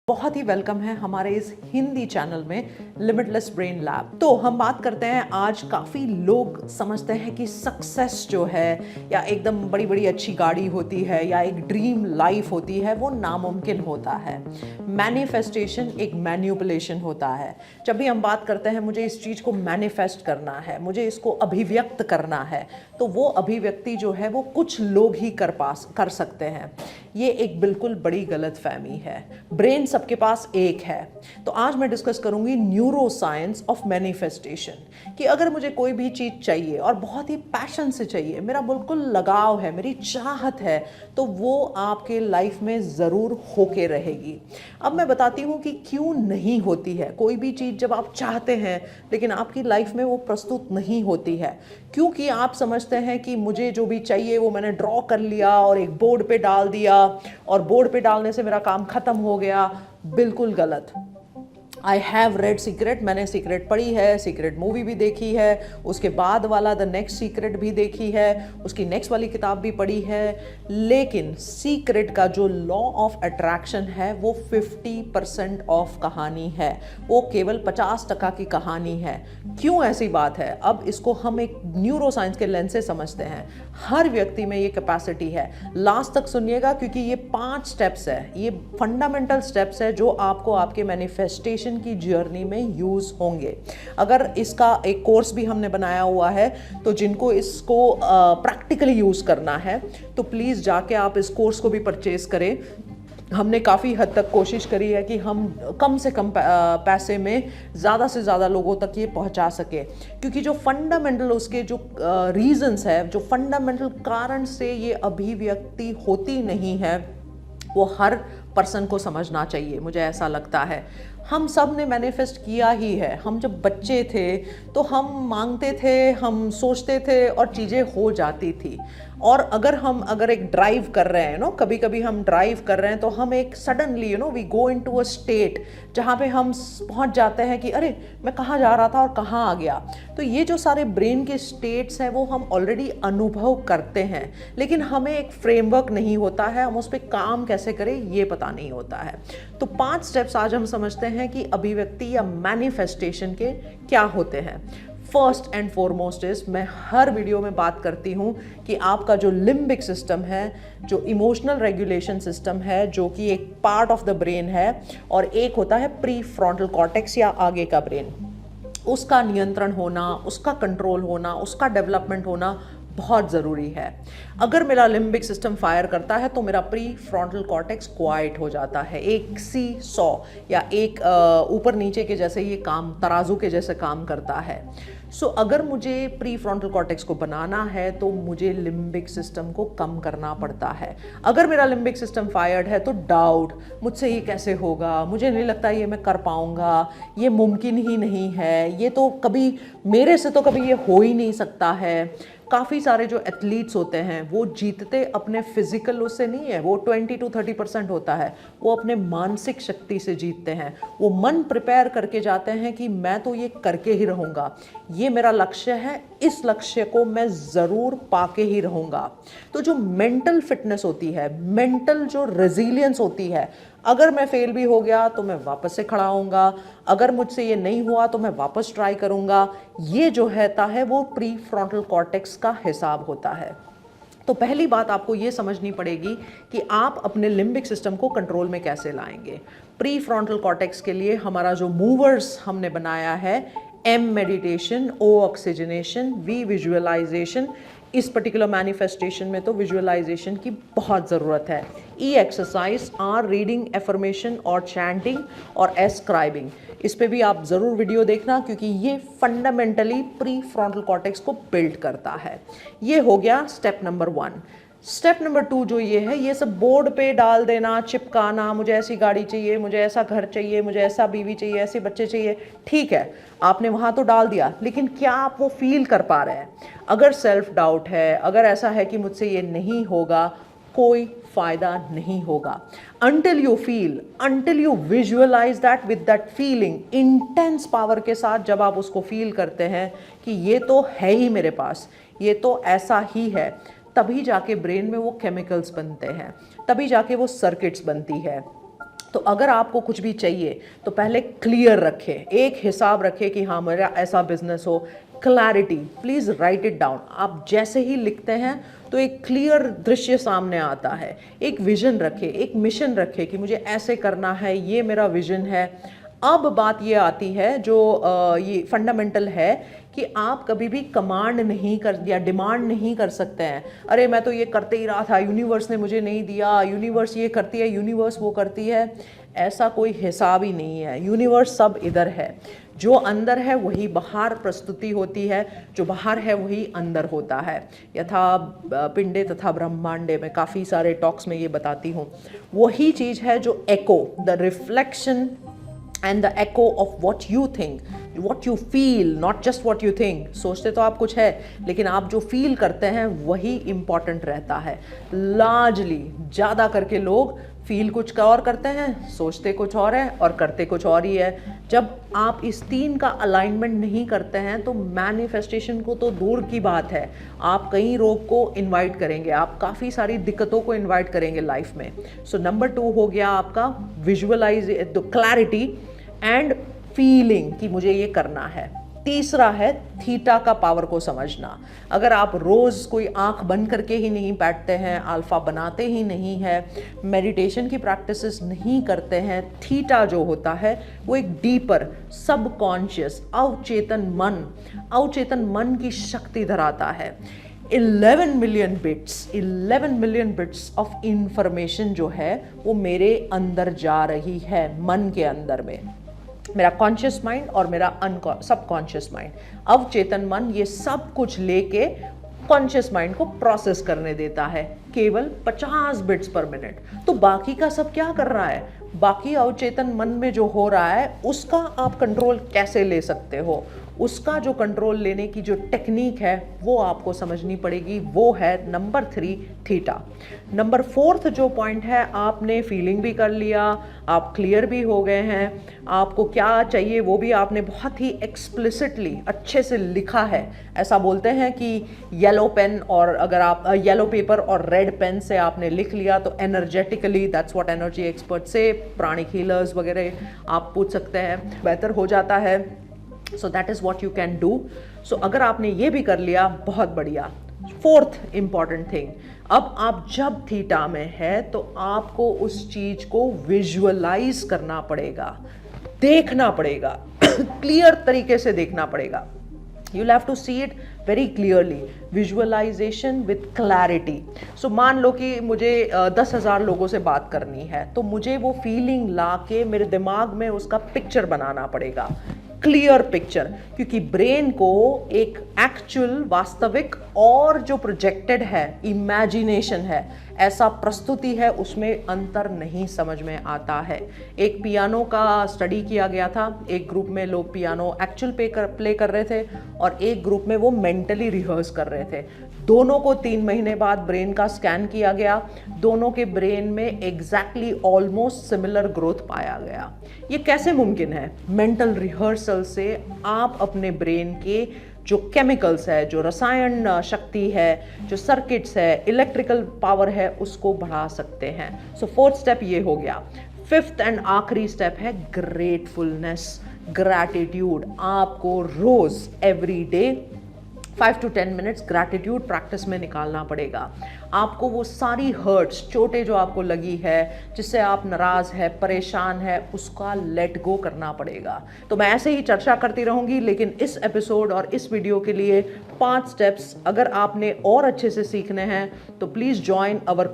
बहुत ही वेलकम है हमारे इस हिंदी चैनल में लिमिटलेस ब्रेन लैब। तो हम बात करते हैं, आज काफ़ी लोग समझते हैं कि सक्सेस जो है या एकदम बड़ी बड़ी अच्छी गाड़ी होती है या एक ड्रीम लाइफ होती है वो नामुमकिन होता है। मैनिफेस्टेशन एक मैन्युपुलेशन होता है। जब भी हम बात करते हैं मुझे इस चीज़ को मैनिफेस्ट करना है, मुझे इसको अभिव्यक्त करना है, तो वो अभिव्यक्ति जो है वो कुछ लोग ही कर सकते हैं। ये एक बिल्कुल बड़ी गलतफहमी है। ब्रेन सबके पास एक है। तो आज मैं डिस्कस करूंगी न्यूरो साइंस ऑफ मैनिफेस्टेशन कि अगर मुझे कोई भी चीज़ चाहिए और बहुत ही पैशन से चाहिए, मेरा बिल्कुल लगाव है, मेरी चाहत है, तो वो आपके लाइफ में ज़रूर होके रहेगी। अब मैं बताती हूँ कि क्यों नहीं होती है कोई भी चीज़ जब आप चाहते हैं लेकिन आपकी लाइफ में वो प्रस्तुत नहीं होती है। क्योंकि आप समझते हैं कि मुझे जो भी चाहिए वो मैंने ड्रॉ कर लिया और एक बोर्ड पे डाल दिया और बोर्ड पे डालने से मेरा काम खत्म हो गया। बिल्कुल गलत। आई हैव रेड सीक्रेट, मैंने सीक्रेट पढ़ी है, सीक्रेट मूवी भी देखी है, उसके बाद वाला द नेक्स्ट सीक्रेट भी देखी है, उसकी नेक्स्ट वाली किताब भी पढ़ी है, लेकिन सीक्रेट का जो लॉ ऑफ अट्रैक्शन है वो 50% ऑफ कहानी है, वो केवल 50% की कहानी है। क्यों ऐसी बात है? अब इसको हम एक न्यूरो साइंस के लेंस से समझते हैं। हर व्यक्ति में ये कैपेसिटी है। लास्ट तक सुनिएगा क्योंकि ये 5 स्टेप्स है, ये फंडामेंटल स्टेप्स है जो आपको आपके मैनिफेस्टेशन की जर्नी में यूज होंगे। अगर इसका एक कोर्स भी हमने बनाया हुआ है, तो जिनको इसको प्रैक्टिकली यूज करना है तो प्लीज जाके आप इस कोर्स को भी परचेज करें। हमने काफ़ी हद तक कोशिश करी है कि हम कम से कम पैसे में ज़्यादा से ज़्यादा लोगों तक ये पहुंचा सके, क्योंकि जो फंडामेंटल उसके जो रीजंस है, जो फंडामेंटल कारण से ये अभिव्यक्ति होती नहीं है, वो हर पर्सन को समझना चाहिए। मुझे ऐसा लगता है हम सब ने मैनिफेस्ट किया ही है। हम जब बच्चे थे तो हम मांगते थे, हम सोचते थे और चीज़ें हो जाती थी। और अगर एक ड्राइव कर रहे हैं, कभी कभी हम ड्राइव कर रहे हैं तो हम एक suddenly we go into a state जहाँ पे हम पहुँच जाते हैं कि अरे मैं कहाँ जा रहा था और कहाँ आ गया। तो ये जो सारे ब्रेन के स्टेट्स हैं वो हम ऑलरेडी अनुभव करते हैं, लेकिन हमें एक फ्रेमवर्क नहीं होता है, हम उस पर काम कैसे करें ये पता नहीं होता है। तो 5 स्टेप्स आज हम समझते हैं कि अभिव्यक्ति या मैनिफेस्टेशन के क्या होते हैं। फर्स्ट एंड फॉरमोस्ट इज, मैं हर वीडियो में बात करती हूँ कि आपका जो लिम्बिक सिस्टम है, जो इमोशनल रेगुलेशन सिस्टम है, जो कि एक पार्ट ऑफ द ब्रेन है, और एक होता है प्री फ्रंटल कॉर्टेक्स या आगे का ब्रेन, उसका नियंत्रण होना, उसका कंट्रोल होना, उसका डेवलपमेंट होना बहुत ज़रूरी है। अगर मेरा लिम्बिक सिस्टम फायर करता है तो मेरा प्री फ्रंटल कॉर्टेक्स क्वाइट हो जाता है, एक सी सॉ या एक ऊपर नीचे के जैसे ये काम, तराजू के जैसे काम करता है। सो अगर मुझे प्री फ्रंटल कॉर्टेक्स को बनाना है तो मुझे लिम्बिक सिस्टम को कम करना पड़ता है। अगर मेरा लिम्बिक सिस्टम फायर्ड है तो डाउट, मुझसे ये कैसे होगा, मुझे नहीं लगता ये मैं कर पाऊंगा, ये मुमकिन ही नहीं है, ये तो कभी मेरे से तो कभी ये हो ही नहीं सकता है। काफ़ी सारे जो एथलीट्स होते हैं वो जीतते अपने फिजिकल उससे नहीं है, वो 20 to 30% होता है, वो अपने मानसिक शक्ति से जीतते हैं। वो मन प्रिपेयर करके जाते हैं कि मैं तो ये करके ही रहूँगा, ये मेरा लक्ष्य है, इस लक्ष्य को मैं ज़रूर पाके ही रहूँगा। तो जो मेंटल फिटनेस होती है, मेंटल जो रेजिलियंस होती है, अगर मैं फेल भी हो गया तो मैं वापस से खड़ा होऊंगा, अगर मुझसे ये नहीं हुआ तो मैं वापस ट्राई करूंगा, ये जो है वो प्री फ्रंटल कॉर्टेक्स का हिसाब होता है। तो पहली बात आपको ये समझनी पड़ेगी कि आप अपने लिम्बिक सिस्टम को कंट्रोल में कैसे लाएंगे। प्री फ्रंटल कॉर्टेक्स के लिए हमारा जो मूवर्स हमने बनाया है, M meditation, O oxygenation, V visualisation. इस पर्टिकुलर मैनिफेस्टेशन में तो विजुअलाइजेशन की बहुत ज़रूरत है। E exercise, R reading, affirmation और चैंटिंग, और एस स्क्राइबिंग। इस पे भी आप ज़रूर वीडियो देखना क्योंकि ये फंडामेंटली प्री फ्रंटल कॉर्टेक्स को बिल्ड करता है। ये हो गया स्टेप नंबर 1। स्टेप नंबर 2 जो ये है, ये सब बोर्ड पे डाल देना, चिपकाना, मुझे ऐसी गाड़ी चाहिए, मुझे ऐसा घर चाहिए, मुझे ऐसा बीवी चाहिए, ऐसे बच्चे चाहिए। ठीक है, आपने वहाँ तो डाल दिया, लेकिन क्या आप वो फील कर पा रहे हैं? अगर सेल्फ डाउट है, अगर ऐसा है कि मुझसे ये नहीं होगा, कोई फायदा नहीं होगा। Until you feel, until you visualize that with that feeling, intense power के साथ जब आप उसको फील करते हैं कि ये तो है ही मेरे पास, ये तो ऐसा ही है, तभी जाके ब्रेन में वो केमिकल्स बनते हैं, तभी जाके वो सर्किट्स बनती है। तो अगर आपको कुछ भी चाहिए तो पहले क्लियर रखें, एक हिसाब रखें कि हाँ मेरा ऐसा बिजनेस हो। Clarity, please right it down. आप जैसे ही लिखते हैं तो एक क्लियर दृश्य सामने आता है। एक विजन रखें, एक मिशन रखें कि मुझे ऐसे करना है, ये मेरा विजन है। अब बात ये आती है जो ये फंडामेंटल है कि आप कभी भी कमांड नहीं कर या डिमांड नहीं कर सकते हैं। अरे मैं तो ये करते ही रहा था, यूनिवर्स ने मुझे नहीं दिया, यूनिवर्स ये करती है, यूनिवर्स वो करती है। ऐसा कोई हिसाब ही नहीं है। यूनिवर्स सब इधर है, जो अंदर है वही बाहर प्रस्तुति होती है, जो बाहर है वही अंदर होता है। यथा पिंडे तथा ब्रह्मांडे में काफ़ी सारे टॉक्स में ये बताती हूँ। वही चीज़ है जो echo, the reflection and the echo of what you think, what you feel, not just what you think। सोचते तो आप कुछ है, लेकिन आप जो फील करते हैं वही इम्पॉर्टेंट रहता है। लार्जली ज़्यादा करके लोग फील कुछ और करते हैं, सोचते कुछ और है और करते कुछ और ही है। जब आप इस तीन का अलाइनमेंट नहीं करते हैं तो मैनिफेस्टेशन को तो दूर की बात है, आप कई रोग को इनवाइट करेंगे, आप काफ़ी सारी दिक्कतों को इनवाइट करेंगे लाइफ में। सो नंबर 2 हो गया आपका विजुअलाइज, क्लैरिटी एंड फीलिंग कि मुझे ये करना है। तीसरा है थीटा का पावर को समझना। अगर आप रोज़ कोई आंख बंद करके ही नहीं बैठते हैं, अल्फा बनाते ही नहीं है, मेडिटेशन की प्रैक्टिसेस नहीं करते हैं, थीटा जो होता है वो एक डीपर सबकॉन्शियस अवचेतन मन की शक्ति धराता है। 11 मिलियन बिट्स ऑफ इंफॉर्मेशन जो है वो मेरे अंदर जा रही है, मन के अंदर में। मेरा कॉन्शियस माइंड और मेरा सबकॉन्शियस माइंड, अवचेतन मन, ये सब कुछ लेके कॉन्शियस माइंड को प्रोसेस करने देता है केवल 50 बिट्स पर मिनट। तो बाकी का सब क्या कर रहा है? बाकी अवचेतन मन में जो हो रहा है उसका आप कंट्रोल कैसे ले सकते हो? उसका जो कंट्रोल लेने की जो टेक्निक है वो आपको समझनी पड़ेगी। वो है नंबर 3 थीटा। नंबर 4 जो पॉइंट है, आपने फीलिंग भी कर लिया, आप क्लियर भी हो गए हैं, आपको क्या चाहिए वो भी आपने बहुत ही एक्सप्लिसिटली अच्छे से लिखा है। ऐसा बोलते हैं कि येलो पेन और अगर आप येलो पेपर और रेड पेन से आपने लिख लिया तो energetically, that's what energy expert से, प्राणिक हीलर्स वगैरह आप पूछ सकते हैं, बेहतर हो जाता है। So that is what you can do. So अगर आपने ये भी कर लिया, बहुत बढ़िया। 4th इंपॉर्टेंट थिंग, अब आप जब थीटा में है तो आपको उस चीज को विजुअलाइज करना पड़ेगा, देखना पड़ेगा, क्लियर तरीके से देखना पड़ेगा। You'll have to see it very clearly, visualization with clarity। So मान लो कि मुझे 10,000 लोगों से बात करनी है, तो मुझे वो फीलिंग ला के मेरे दिमाग में उसका पिक्चर बनाना पड़ेगा, क्लियर पिक्चर। क्योंकि ब्रेन को एक एक्चुअल, वास्तविक और जो प्रोजेक्टेड है, इमेजिनेशन है, ऐसा प्रस्तुति है, उसमें अंतर नहीं समझ में आता है। एक पियानो का स्टडी किया गया था, एक ग्रुप में लोग पियानो एक्चुअल प्ले कर रहे थे और एक ग्रुप में वो मेंटली रिहर्स कर रहे थे। दोनों को 3 महीने बाद ब्रेन का स्कैन किया गया, दोनों के ब्रेन में एग्जैक्टली ऑलमोस्ट सिमिलर ग्रोथ पाया गया। ये कैसे मुमकिन है? मेंटल रिहर्सल से आप अपने ब्रेन के जो केमिकल्स है, जो रसायन शक्ति है, जो सर्किट्स है, इलेक्ट्रिकल पावर है, उसको बढ़ा सकते हैं। सो 4th स्टेप ये हो गया। 5th एंड आखिरी स्टेप है ग्रेटफुलनेस, ग्रैटिट्यूड। आपको रोज every day 5 to 10 minutes gratitude practice में निकालना पड़ेगा। आपको वो सारी हर्ट्स, चोटें जो आपको लगी है, जिससे आप नाराज़ है, परेशान है, उसका लेट गो करना पड़ेगा। तो मैं ऐसे ही चर्चा करती रहूँगी, लेकिन इस एपिसोड और इस वीडियो के लिए 5 स्टेप्स अगर आपने और अच्छे से सीखने हैं तो प्लीज़ ज्वाइन अवर